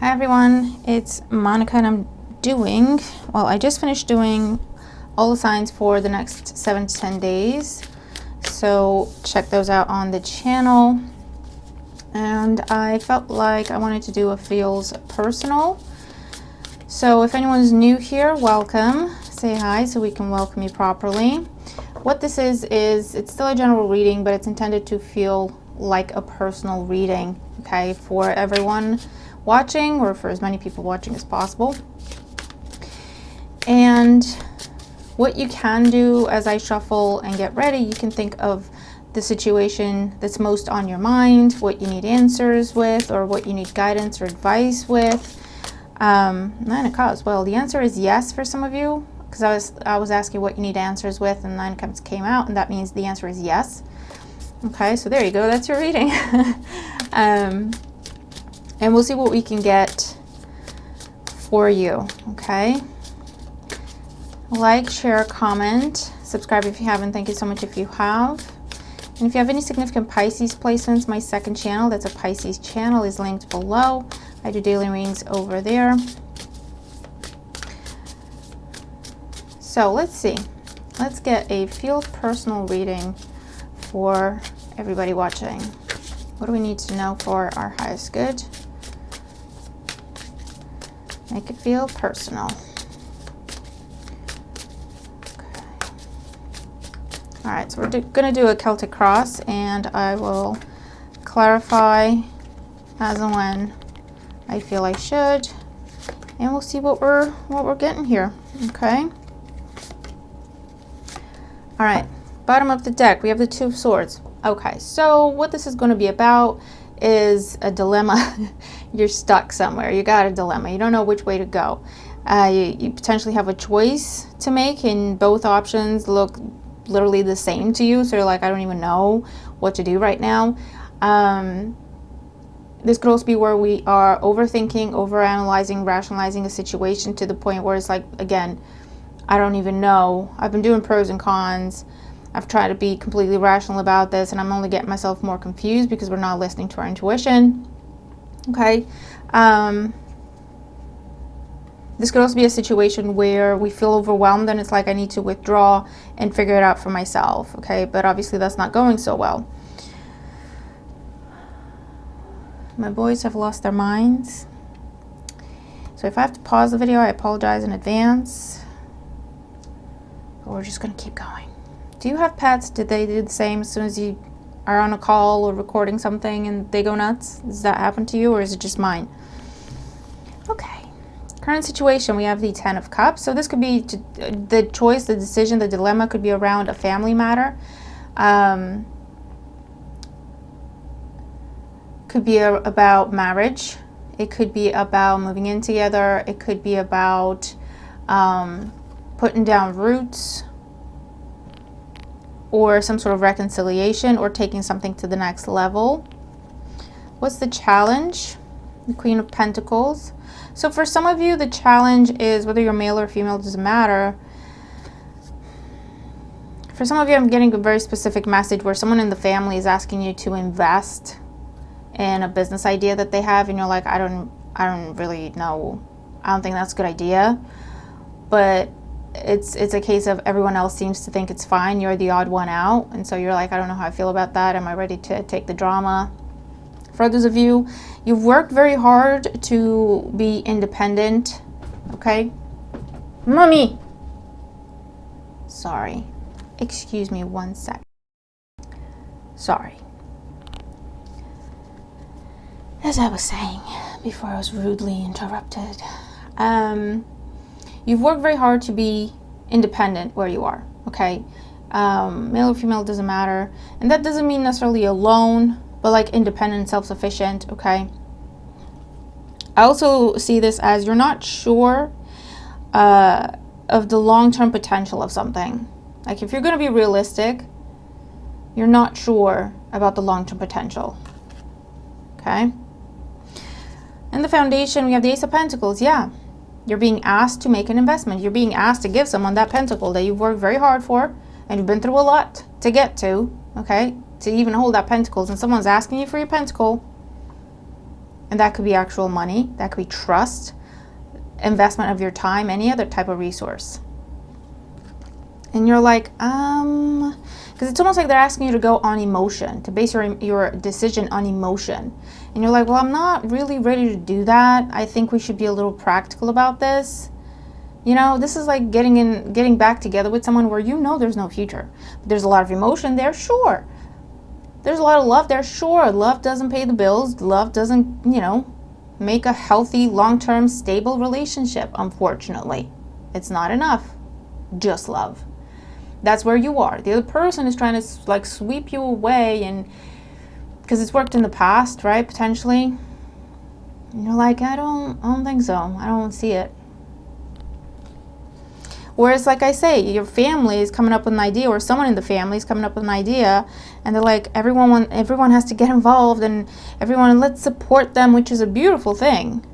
Hi everyone, it's Monica and I just finished doing all the signs for the next 7 to 10 days. So check those out on the channel. And I felt like I wanted to do a feels personal. So if anyone's new here, welcome. Say hi so we can welcome you properly. What this is it's still a general reading, but it's intended to feel like a personal reading, okay, for everyone watching, or for as many people watching as possible. And what you can do as I shuffle and get ready, you can think of the situation that's most on your mind, what you need answers with, or what you need guidance or advice with. Nine of Cups. Well, the answer is yes for some of you, because I was asking what you need answers with, and Nine of Cups came out, and that means the answer is yes. Okay, so there you go. That's your reading. And we'll see what we can get for you, okay? Like, share, comment, subscribe if you haven't. Thank you so much if you have. And if you have any significant Pisces placements, my second channel, that's a Pisces channel, is linked below. I do daily readings over there. So let's see. Let's get a feel personal reading for everybody watching. What do we need to know for our highest good? Make it feel personal. Okay. All right, so we're going to do a Celtic cross, and I will clarify as and when I feel I should, and we'll see what we're getting here. Okay. All right. Bottom of the deck, we have the Two of Swords. Okay, so what this is going to be about is a dilemma. You're stuck somewhere. You got a dilemma. You don't know which way to go. You potentially have a choice to make, and both options look literally the same to you. So you're like, I don't even know what to do right now. This could also be where we are overthinking, overanalyzing, rationalizing a situation to the point where it's like, again, I don't even know. I've been doing pros and cons. I've tried to be completely rational about this, and I'm only getting myself more confused because we're not listening to our intuition. Okay. This could also be a situation where we feel overwhelmed and it's like I need to withdraw and figure it out for myself. Okay, but obviously that's not going so well. My boys have lost their minds. So if I have to pause the video, I apologize in advance. But we're just going to keep going. Do you have pets? Did they do the same as soon as you are on a call or recording something and they go nuts? Does that happen to you, or is it just mine? Okay. Current situation, we have the Ten of Cups. So this could be the choice, the decision, the dilemma could be around a family matter. Could be about marriage. It could be about moving in together. It could be about putting down roots, or some sort of reconciliation, or taking something to the next level. What's the challenge? The Queen of Pentacles. So for some of you, the challenge is, whether you're male or female, it doesn't matter. For some of you, I'm getting a very specific message where someone in the family is asking you to invest in a business idea that they have, and you're like, I don't really know. I don't think that's a good idea. But it's a case of everyone else seems to think it's fine. You're the odd one out, and so you're like, I don't know how I feel about that. Am I ready to take the drama? For others of you, you've worked very hard to be independent. Okay, mommy, sorry, excuse me 1 sec. Sorry. As I was saying before I was rudely interrupted, you've worked very hard to be independent where you are, okay? Male or female, doesn't matter. And that doesn't mean necessarily alone, but like independent, self-sufficient, okay? I also see this as you're not sure of the long-term potential of something. Like if you're going to be realistic, you're not sure about the long-term potential, okay? And the foundation, we have the Ace of Pentacles, yeah. You're being asked to make an investment. You're being asked to give someone that pentacle that you've worked very hard for, and you've been through a lot to get to, okay? To even hold that pentacles, and someone's asking you for your pentacle. And that could be actual money, that could be trust, investment of your time, any other type of resource. And you're like, because it's almost like they're asking you to go on emotion, to base your decision on emotion. And you're like, well, I'm not really ready to do that. I think we should be a little practical about this. You know, this is like getting back together with someone where you know there's no future. But there's a lot of emotion there, sure. There's a lot of love there, sure. Love doesn't pay the bills. Love doesn't, you know, make a healthy, long-term, stable relationship, unfortunately. It's not enough. Just love. That's where you are. The other person is trying to like sweep you away, and because it's worked in the past, right? Potentially. And you're like, I don't think so. I don't see it. Whereas, like I say, your family is coming up with an idea, or someone in the family is coming up with an idea, and they're like, everyone has to get involved, and let's support them, which is a beautiful thing.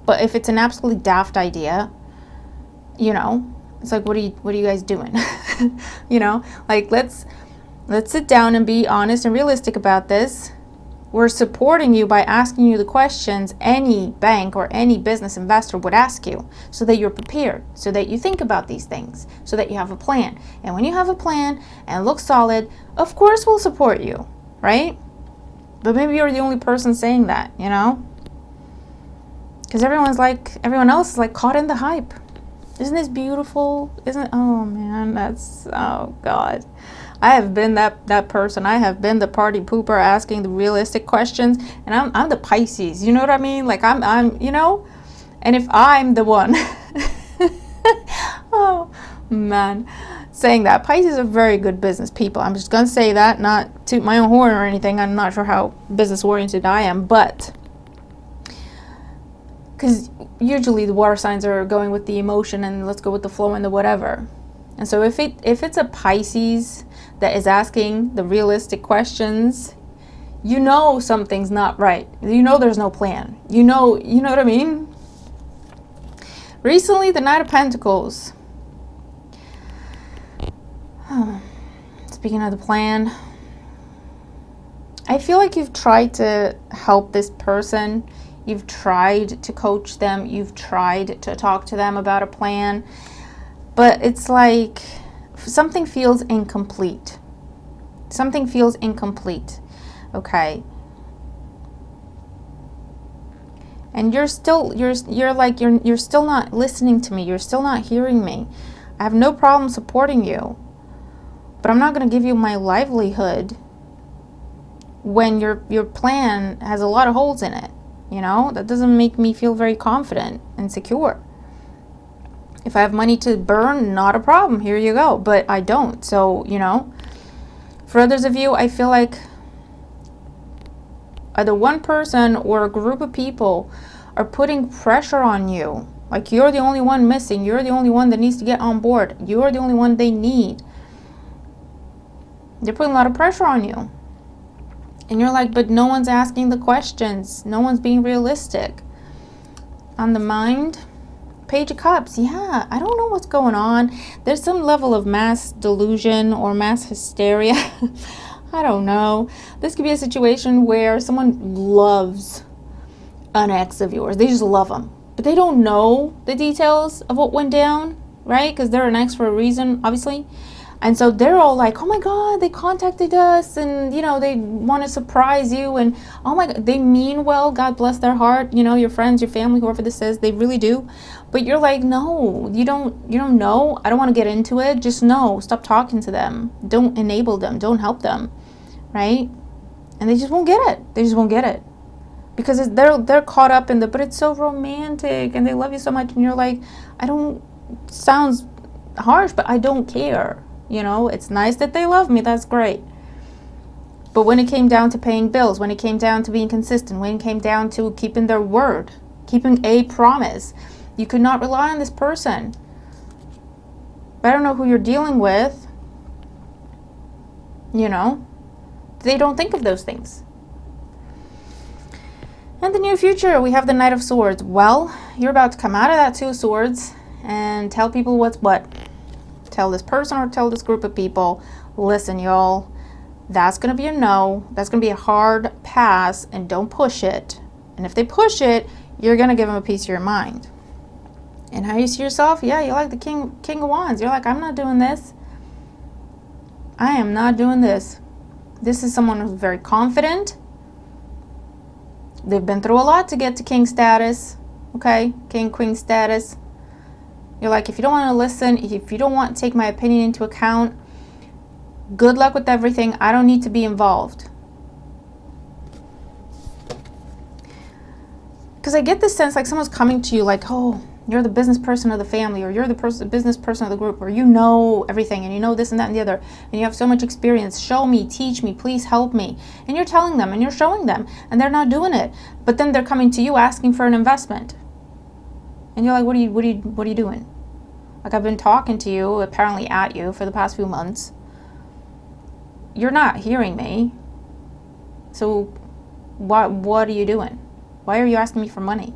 But if it's an absolutely daft idea, you know, it's like, what are you guys doing? You know, like let's sit down and be honest and realistic about this. We're supporting you by asking you the questions any bank or any business investor would ask you, so that you're prepared, so that you think about these things, so that you have a plan. And when you have a plan and it looks solid, of course we'll support you, right? But maybe you're the only person saying that, you know? Because everyone else is like caught in the hype. Isn't this beautiful? Oh man, oh God. I have been that person. I have been the party pooper asking the realistic questions, and I'm the Pisces. You know what I mean? Like I'm you know, and if I'm the one, oh man, saying that Pisces are very good business people. I'm just gonna say that, not toot my own horn or anything. I'm not sure how business oriented I am, but because usually the water signs are going with the emotion and let's go with the flow and the whatever. And so if it's a Pisces that is asking the realistic questions, you know something's not right. You know there's no plan. You know what I mean? Recently, the Knight of Pentacles. Speaking of the plan, I feel like you've tried to help this person. You've tried to coach them. You've tried to talk to them about a plan. But it's like something feels incomplete. Something feels incomplete. Okay. And you're still not listening to me. You're still not hearing me. I have no problem supporting you. But I'm not going to give you my livelihood when your plan has a lot of holes in it. You know, that doesn't make me feel very confident and secure. If I have money to burn, not a problem. Here you go. But I don't. So, you know, for others of you, I feel like either one person or a group of people are putting pressure on you. Like you're the only one missing. You're the only one that needs to get on board. You're the only one they need. They're putting a lot of pressure on you. And you're like, but no one's asking the questions. No one's being realistic. On the mind, Page of Cups. Yeah, I don't know what's going on. There's some level of mass delusion or mass hysteria. I don't know. This could be a situation where someone loves an ex of yours. They just love them. But they don't know the details of what went down, right? Because they're an ex for a reason, obviously. And so they're all like, oh my God, they contacted us and, you know, they want to surprise you. And, oh my God, they mean well. God bless their heart. You know, your friends, your family, whoever this is, they really do. But you're like, no, you don't know. I don't want to get into it. Just no, stop talking to them. Don't enable them. Don't help them. Right? And they just won't get it. They just won't get it. Because they're caught up in but it's so romantic and they love you so much. And you're like, sounds harsh, but I don't care. You know, it's nice that they love me. That's great. But when it came down to paying bills, when it came down to being consistent, when it came down to keeping their word, keeping a promise, you could not rely on this person. But I don't know who you're dealing with. You know, they don't think of those things. In the near future, we have the Knight of Swords. Well, you're about to come out of that Two of Swords and tell people what's what. Tell this person or tell this group of people, listen, y'all, that's going to be a no. That's going to be a hard pass, and don't push it. And if they push it, you're going to give them a piece of your mind. And how you see yourself? Yeah, you're like the king of wands. You're like, I'm not doing this. I am not doing this. This is someone who's very confident. They've been through a lot to get to king status. Okay? King, queen status. You're like, if you don't want to listen, if you don't want to take my opinion into account, good luck with everything. I don't need to be involved. Because I get this sense like someone's coming to you like, oh, you're the business person of the family, or you're the business person of the group, or you know everything, and you know this and that and the other, and you have so much experience. Show me, teach me, please help me. And you're telling them and you're showing them, and they're not doing it. But then they're coming to you asking for an investment. And you're like, what are you doing? Like, I've been talking to you, apparently at you, for the past few months. You're not hearing me. So what are you doing? Why are you asking me for money?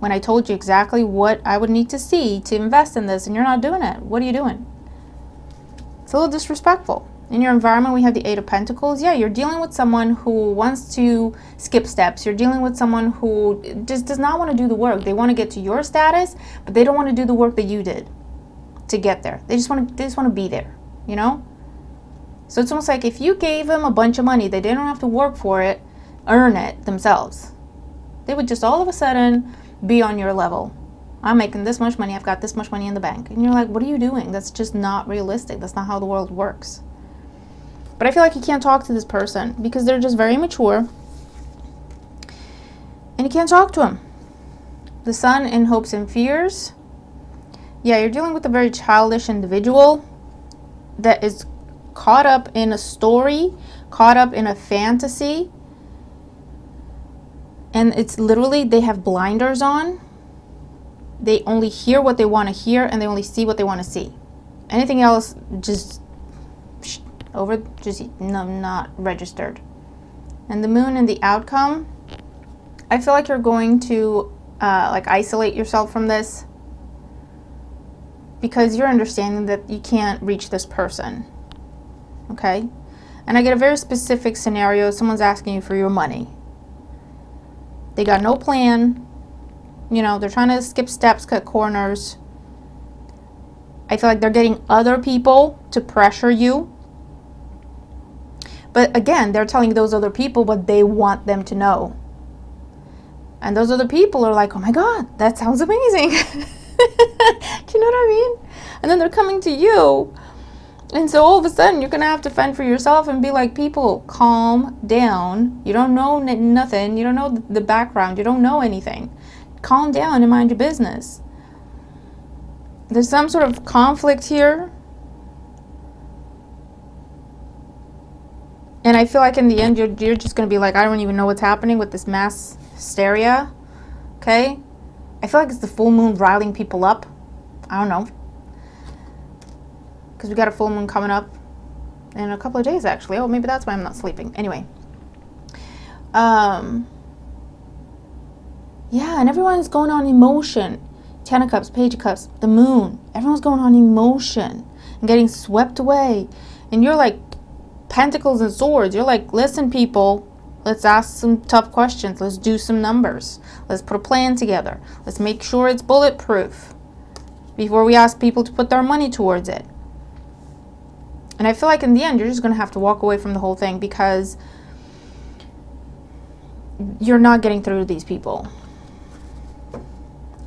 When I told you exactly what I would need to see to invest in this, and you're not doing it. What are you doing? It's a little disrespectful. In your environment, we have the Eight of Pentacles. Yeah, you're dealing with someone who wants to skip steps. You're dealing with someone who just does not want to do the work. They want to get to your status, but they don't want to do the work that you did to get there. They just want to be there, you know? So it's almost like if you gave them a bunch of money, they didn't have to work for it, earn it themselves. They would just all of a sudden be on your level. I'm making this much money. I've got this much money in the bank. And you're like, what are you doing? That's just not realistic. That's not how the world works. But I feel like you can't talk to this person because they're just very mature. And you can't talk to them. The Sun in hopes and fears. Yeah, you're dealing with a very childish individual that is caught up in a story, caught up in a fantasy. And it's literally, they have blinders on. They only hear what they want to hear, and they only see what they want to see. Anything else, just not registered. And the Moon and the outcome, I feel like you're going to isolate yourself from this because you're understanding that you can't reach this person. Okay? And I get a very specific scenario. Someone's asking you for your money. They got no plan. You know, they're trying to skip steps, cut corners. I feel like they're getting other people to pressure you. But again, they're telling those other people what they want them to know. And those other people are like, oh my God, that sounds amazing. Do you know what I mean? And then they're coming to you. And so all of a sudden, you're going to have to fend for yourself and be like, people, calm down. You don't know nothing. You don't know the background. You don't know anything. Calm down and mind your business. There's some sort of conflict here. And I feel like in the end, you're just going to be like, I don't even know what's happening with this mass hysteria. Okay? I feel like it's the full moon riling people up. I don't know. Because we got a full moon coming up in a couple of days, actually. Oh, maybe that's why I'm not sleeping. Anyway. Yeah, and everyone's going on emotion. 10 of Cups, Page of Cups, the moon. Everyone's going on emotion and getting swept away. And you're like Pentacles and Swords. You're like, listen, people, let's ask some tough questions. Let's do some numbers. Let's put a plan together. Let's make sure it's bulletproof before we ask people to put their money towards it. And I feel like in the end, you're just going to have to walk away from the whole thing because you're not getting through to these people.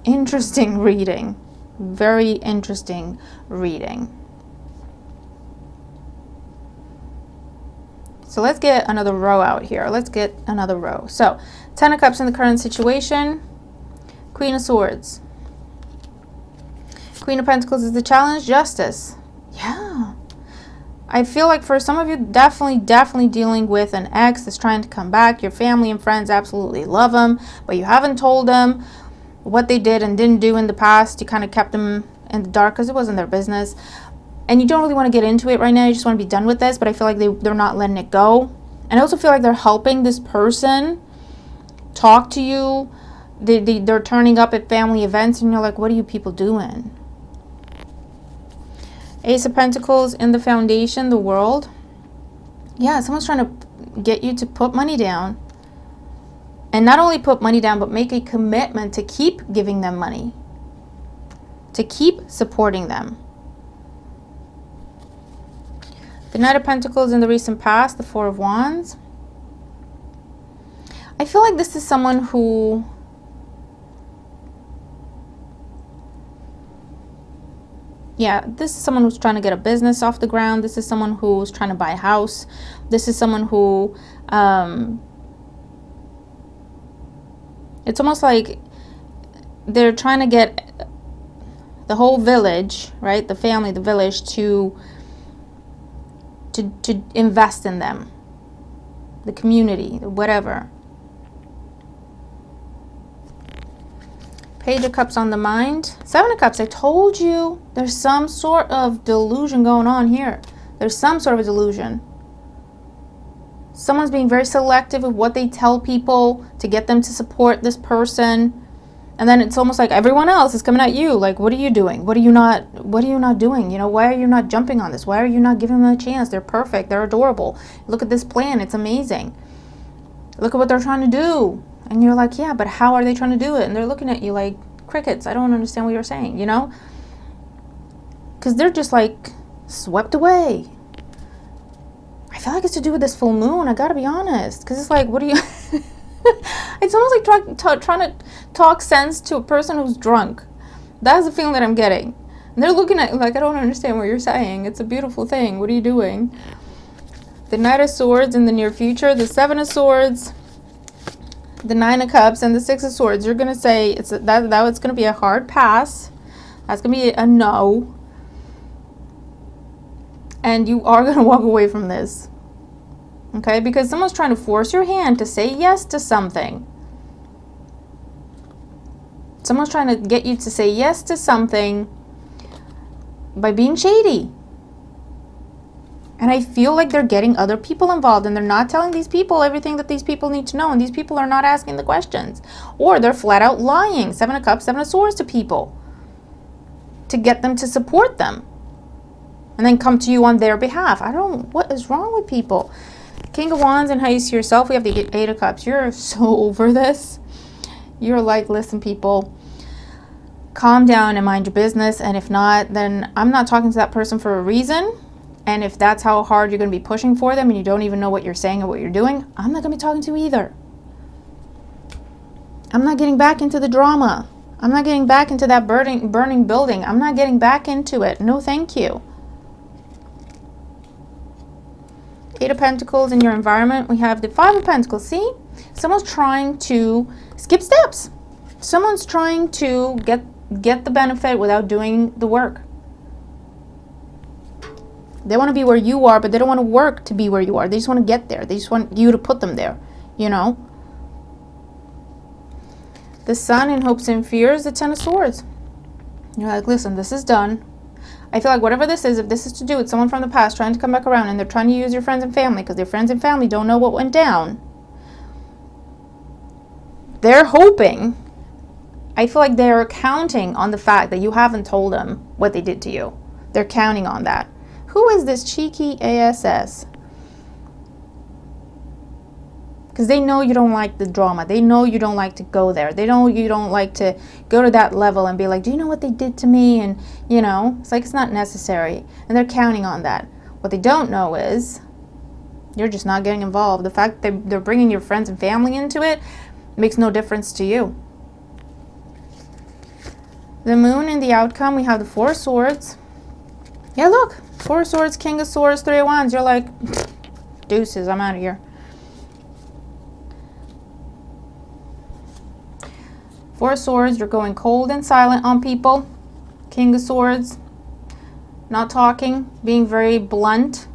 Interesting reading. Very interesting reading. So let's get another row out here. Let's get another row. So 10 of Cups in the current situation. Queen of Swords. Queen of Pentacles is the challenge. Justice. Yeah. I feel like for some of you, definitely dealing with an ex that's trying to come back. Your family and friends absolutely love them, but you haven't told them what they did and didn't do in the past. You kind of kept them in the dark because it wasn't their business. And you don't really want to get into it right now. You just want to be done with this, but I feel like they're not letting it go. And I also feel like they're helping this person talk to you. They're turning up at family events, and you're like, what are you people doing? Ace of Pentacles in the foundation, the World. Yeah, someone's trying to get you to put money down. And not only put money down, but make a commitment to keep giving them money, to keep supporting them. The Knight of Pentacles in the recent past, the Four of Wands. I feel like this is someone who this is someone who's trying to get a business off the ground. This is someone who's trying to buy a house. This is someone who, it's almost like they're trying to get the whole village, right? The family, the village to invest in them. The community, whatever. Page of Cups on the mind. Seven of Cups. I told you there's some sort of delusion going on here. There's some sort of a delusion. Someone's being very selective of what they tell people to get them to support this person. And then it's almost like everyone else is coming at you. Like, what are you doing? What are you not doing? You know, why are you not jumping on this? Why are you not giving them a chance? They're perfect. They're adorable. Look at this plan. It's amazing. Look at what they're trying to do. And you're like, yeah, but how are they trying to do it? And they're looking at you like crickets. I don't understand what you're saying, you know? Because they're just like swept away. I feel like it's to do with this full moon. I gotta be honest. Because it's like, what do you... It's almost like trying to talk sense to a person who's drunk. That's the feeling that I'm getting. And they're looking at you like, I don't understand what you're saying. It's a beautiful thing. What are you doing? The Knight of Swords in the near future. The Seven of Swords. The Nine of Cups and the Six of Swords. You're going to say it's going to be a hard pass. That's going to be a no. And you are going to walk away from this. Okay? Because someone's trying to force your hand to say yes to something. Someone's trying to get you to say yes to something by being shady. And I feel like they're getting other people involved and they're not telling these people everything that these people need to know. And these people are not asking the questions. Or they're flat out lying. Seven of Cups, Seven of Swords to people. To get them to support them. And then come to you on their behalf. What is wrong with people? King of Wands and how you see yourself. We have the Eight of Cups. You're so over this. You're like, listen, people, calm down and mind your business. And if not, then I'm not talking to that person for a reason. And if that's how hard you're going to be pushing for them and you don't even know what you're saying or what you're doing, I'm not going to be talking to you either. I'm not getting back into the drama. I'm not getting back into that burning building. I'm not getting back into it. No, thank you. Eight of Pentacles in your environment. We have the Five of Pentacles. See? Someone's trying to skip steps. Someone's trying to get the benefit without doing the work. They want to be where you are, but they don't want to work to be where you are. They just want to get there. They just want you to put them there, you know? The Sun in Hopes and Fears, the Ten of Swords. You're like, listen, this is done. I feel like whatever this is, if this is to do with someone from the past trying to come back around and they're trying to use your friends and family because their friends and family don't know what went down, they're hoping, I feel like they're counting on the fact that you haven't told them what they did to you. They're counting on that. Who is this cheeky ASS? Because they know you don't like the drama. They know you don't like to go there. They know you don't like to go to that level and be like, do you know what they did to me? And, you know, it's like it's not necessary. And they're counting on that. What they don't know is you're just not getting involved. The fact that they're bringing your friends and family into it makes no difference to you. The Moon in the outcome, we have the Four of Swords. Yeah, look. Four of Swords, King of Swords, Three of Wands. You're like, deuces, I'm out of here. Four of Swords, you're going cold and silent on people. King of Swords, not talking, being very blunt.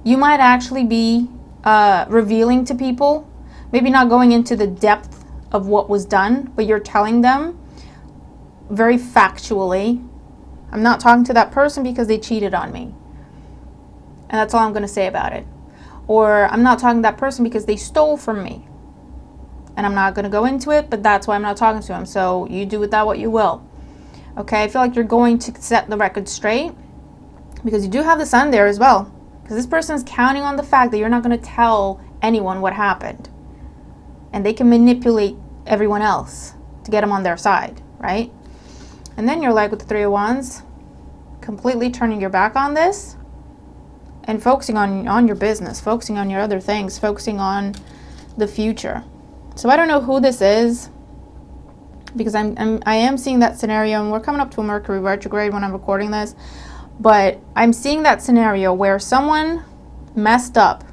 You might actually be revealing to people, maybe not going into the depth of what was done, but you're telling them very factually, I'm not talking to that person because they cheated on me. And that's all I'm going to say about it. Or I'm not talking to that person because they stole from me. And I'm not going to go into it, but that's why I'm not talking to him. So you do with that what you will. Okay, I feel like you're going to set the record straight. Because you do have the Sun there as well. Because this person is counting on the fact that you're not going to tell anyone what happened. and they can manipulate everyone else to get them on their side, right? And then you're like with the Three of Wands, completely turning your back on this and focusing on your business, focusing on your other things, focusing on the future. So I don't know who this is, because I am seeing that scenario, and we're coming up to a Mercury retrograde when I'm recording this, but I'm seeing that scenario where someone messed up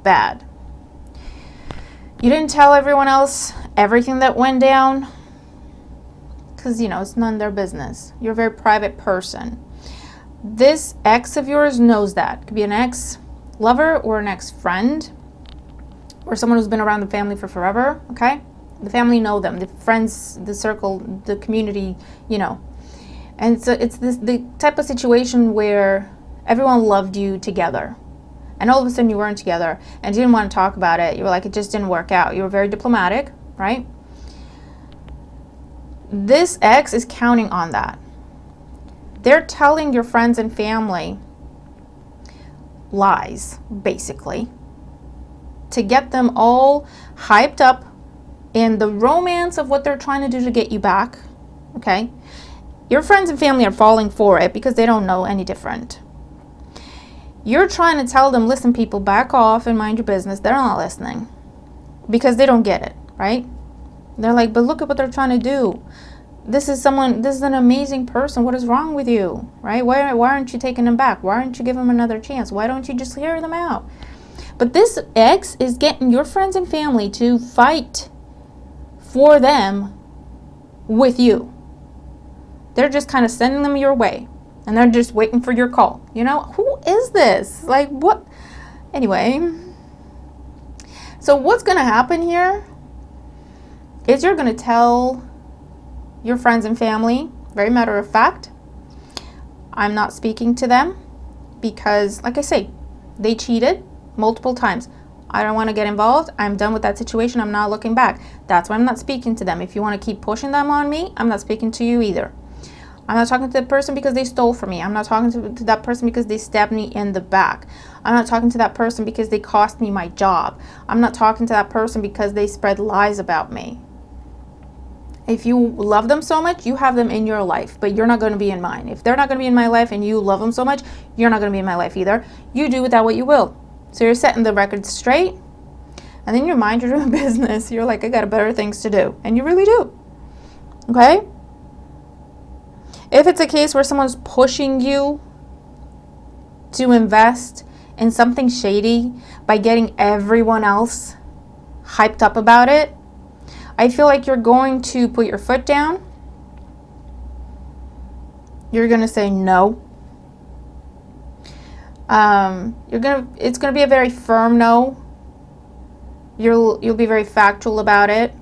bad. You didn't tell everyone else everything that went down, because, you know, it's none of their business. You're a very private person. This ex of yours knows that. It could be an ex-lover or an ex-friend or someone who's been around the family for forever, okay? The family know them, the friends, the circle, the community, you know. And so it's the type of situation where everyone loved you together. And all of a sudden you weren't together and you didn't want to talk about it. You were like, it just didn't work out. You were very diplomatic, right? This ex is counting on that. They're telling your friends and family lies, basically, to get them all hyped up in the romance of what they're trying to do to get you back, okay? Your friends and family are falling for it because they don't know any different. You're trying to tell them, listen, people, back off and mind your business. They're not listening because they don't get it, right? They're like, but look at what they're trying to do. This is an amazing person. What is wrong with you, right? Why aren't you taking them back? Why aren't you giving them another chance? Why don't you just hear them out? But this ex is getting your friends and family to fight for them with you. They're just kind of sending them your way, and they're just waiting for your call. You know, who is this? Like, what? Anyway, so what's going to happen here is you're going to tell your friends and family, very matter of fact, I'm not speaking to them because, like I say, they cheated multiple times. I don't want to get involved. I'm done with that situation. I'm not looking back. That's why I'm not speaking to them. If you want to keep pushing them on me, I'm not speaking to you either. I'm not talking to that person because they stole from me. I'm not talking to that person because they stabbed me in the back. I'm not talking to that person because they cost me my job. I'm not talking to that person because they spread lies about me. If you love them so much, you have them in your life, but you're not going to be in mine. If they're not going to be in my life and you love them so much, you're not going to be in my life either. You do with that what you will. So you're setting the record straight, and then you mind your own business. You're like, I got better things to do. And you really do. Okay? If it's a case where someone's pushing you to invest in something shady by getting everyone else hyped up about it, I feel like you're going to put your foot down. You're going to say no. It's going to be a very firm no. You'll be very factual about it.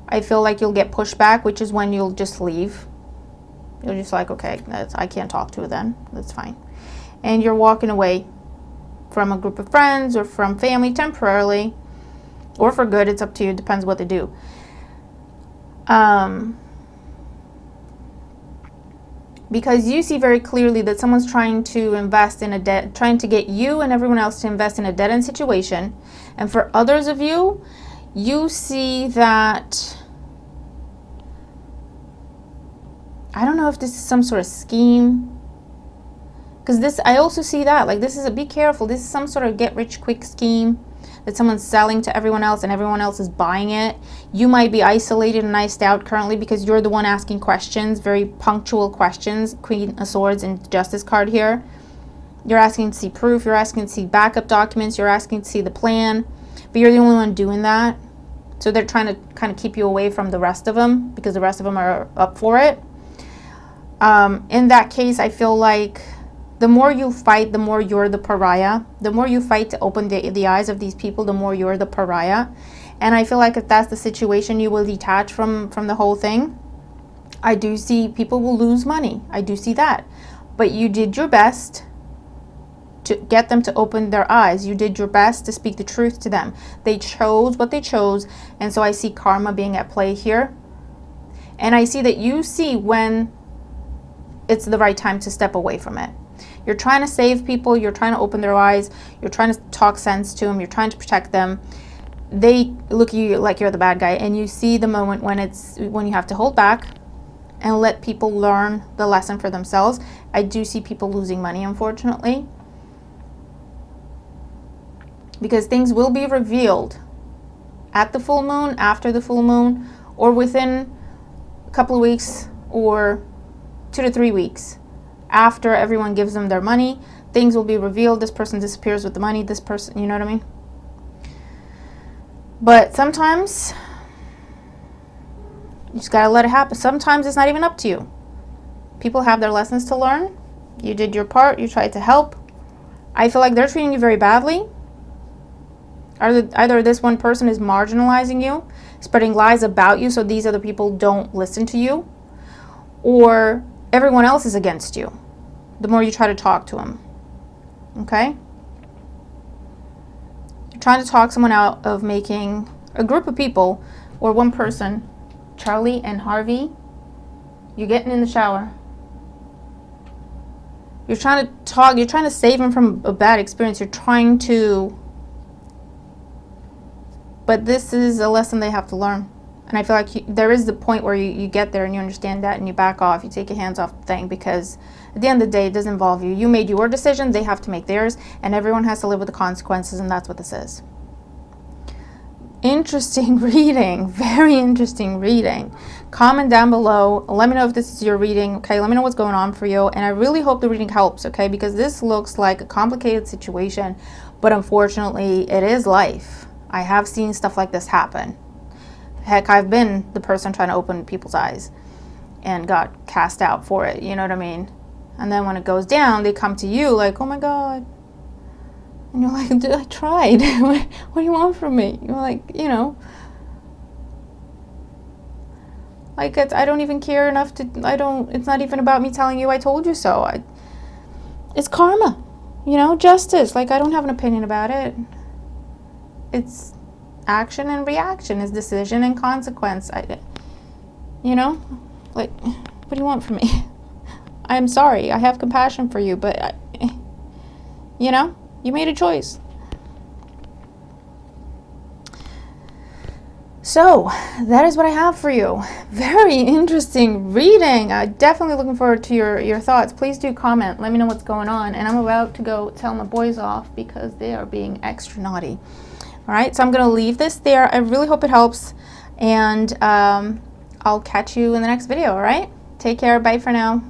I feel like you'll get pushback, which is when you'll just leave. You're just like, okay, I can't talk to it then. That's fine. And you're walking away from a group of friends or from family temporarily, or for good. It's up to you. It depends what they do. Because you see very clearly that someone's trying to invest in trying to get you and everyone else to invest in a dead-end situation. And for others of you, you see that, I don't know if this is some sort of scheme. Because I also see that, like, be careful. This is some sort of get-rich-quick scheme that someone's selling to everyone else and everyone else is buying it. You might be isolated and iced out currently because you're the one asking questions, very punctual questions. Queen of Swords and Justice card here. You're asking to see proof. You're asking to see backup documents. You're asking to see the plan. But you're the only one doing that. So they're trying to kind of keep you away from the rest of them because the rest of them are up for it. In that case, I feel like the more you fight, the more you're the pariah. The more you fight to open the eyes of these people, the more you're the pariah. And I feel like if that's the situation, you will detach from the whole thing. I do see people will lose money. I do see that. But you did your best to get them to open their eyes. You did your best to speak the truth to them. They chose what they chose. And so I see karma being at play here. And I see that you see when it's the right time to step away from it. You're trying to save people. You're trying to open their eyes. You're trying to talk sense to them. You're trying to protect them. they look at you like you're the bad guy, and you see the moment when you have to hold back and let people learn the lesson for themselves. I do see people losing money, unfortunately, because things will be revealed at the full moon, after the full moon, or within a couple of weeks, or 2 to 3 weeks after everyone gives them their money. Things will be revealed. This person disappears with the money. This person, you know what I mean? But sometimes you just gotta let it happen. Sometimes it's not even up to you. People have their lessons to learn. You did your part. You tried to help. I feel like they're treating you very badly. Either this one person is marginalizing you, spreading lies about you so these other people don't listen to you, or everyone else is against you the more you try to talk to them. Okay? You're trying to talk someone out of making a group of people, or one person, Charlie and Harvey, you're getting in the shower. You're trying to save them from a bad experience. You're trying to, but this is a lesson they have to learn. And I feel like there is the point where you get there and you understand that and you back off. You take your hands off the thing, because at the end of the day, it doesn't involve you. You made your decision. They have to make theirs. And everyone has to live with the consequences. And that's what this is. Interesting reading. Very interesting reading. Comment down below. Let me know if this is your reading. Okay, let me know what's going on for you. And I really hope the reading helps. Okay, because this looks like a complicated situation. But unfortunately, it is life. I have seen stuff like this happen. Heck, I've been the person trying to open people's eyes and got cast out for it. You know what I mean? And then when it goes down, they come to you like, oh my God. And you're like, I tried. What do you want from me? You're like, you know, like I don't even care enough to, it's not even about me telling you I told you so. It's karma, you know, justice. Like, I don't have an opinion about it. It's action and reaction, is decision and consequence. You know, like, what do you want from me? I'm sorry. I have compassion for you, but you know, you made a choice. So that is what I have for you. Very interesting reading. Definitely looking forward to your thoughts. Please do comment. Let me know what's going on. And I'm about to go tell my boys off because they are being extra naughty. All right, so I'm going to leave this there. I really hope it helps. And I'll catch you in the next video, all right? Take care. Bye for now.